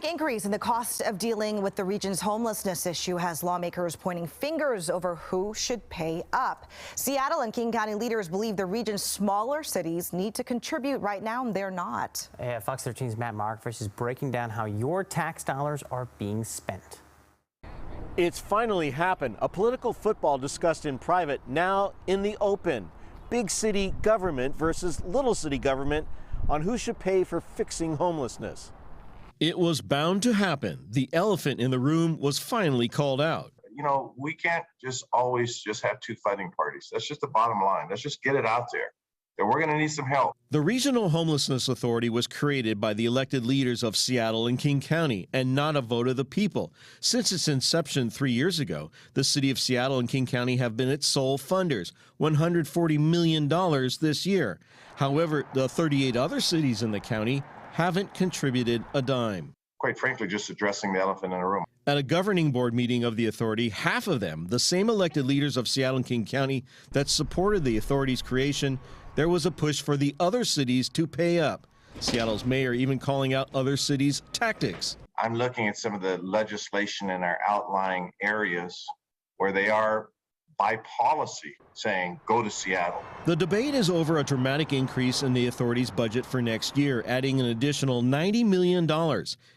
dramatic increase in the cost of dealing with the region's homelessness issue has lawmakers pointing fingers over who should pay up. Seattle and King County leaders believe the region's smaller cities need to contribute. Right now, they're not. Fox 13's Matt Markovich is breaking down how your tax dollars are being spent. It's finally happened. A political football discussed in private, now in the open. Big city government versus little city government on who should pay for fixing homelessness. It was bound to happen. The elephant in the room was finally called out. You know, we can't just always just have two fighting parties. That's just the bottom line. Let's just get it out there that we're going to need some help. The Regional Homelessness Authority was created by the elected leaders of Seattle and King County and not a vote of the people. Since its inception 3 years ago, the city of Seattle and King County have been its sole funders, $140 million this year. However, the 38 other cities in the county haven't contributed a dime. Quite frankly, just addressing the elephant in the room. At a governing board meeting of the authority, half of them, the same elected leaders of Seattle and King County that supported the authority's creation, there was a push for the other cities to pay up. Seattle's mayor even calling out other cities' tactics. I'm looking at some of the legislation in our outlying areas where they are by policy saying, go to Seattle. The debate is over a dramatic increase in the authority's budget for next year, adding an additional $90 million,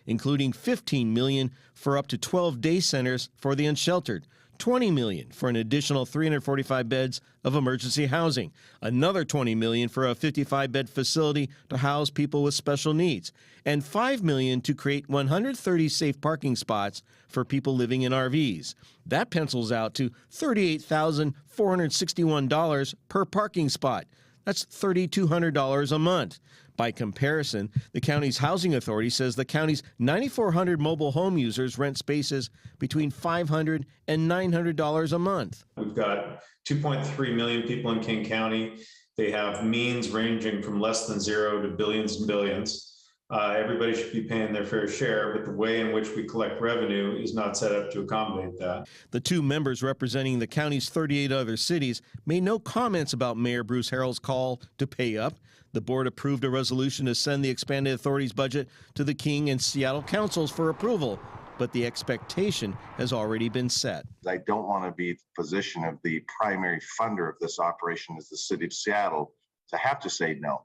including $15 million for up to 12 day centers for the unsheltered, $20 million for an additional 345 beds of emergency housing, another $20 million for a 55-bed facility to house people with special needs, and $5 million to create 130 safe parking spots for people living in RVs. That pencils out to $38,461 per parking spot. That's $3,200 a month. By comparison, the county's housing authority says the county's 9,400 mobile home users rent spaces between $500 and $900 a month. We've got 2.3 million people in King County. They have means ranging from less than zero to billions and billions. Everybody should be paying their fair share, but the way in which we collect revenue is not set up to accommodate that. The two members representing the county's 38 other cities made no comments about Mayor Bruce Harrell's call to pay up. The board approved a resolution to send the expanded authority's budget to the King and Seattle councils for approval, but the expectation has already been set. I don't want to be in the position of the primary funder of this operation as the city of Seattle to have to say no.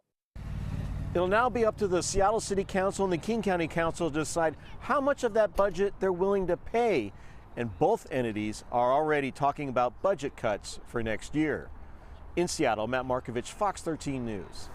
It'll now be up to the Seattle City Council and the King County Council to decide how much of that budget they're willing to pay. And both entities are already talking about budget cuts for next year. In Seattle, Matt Markovich, Fox 13 News.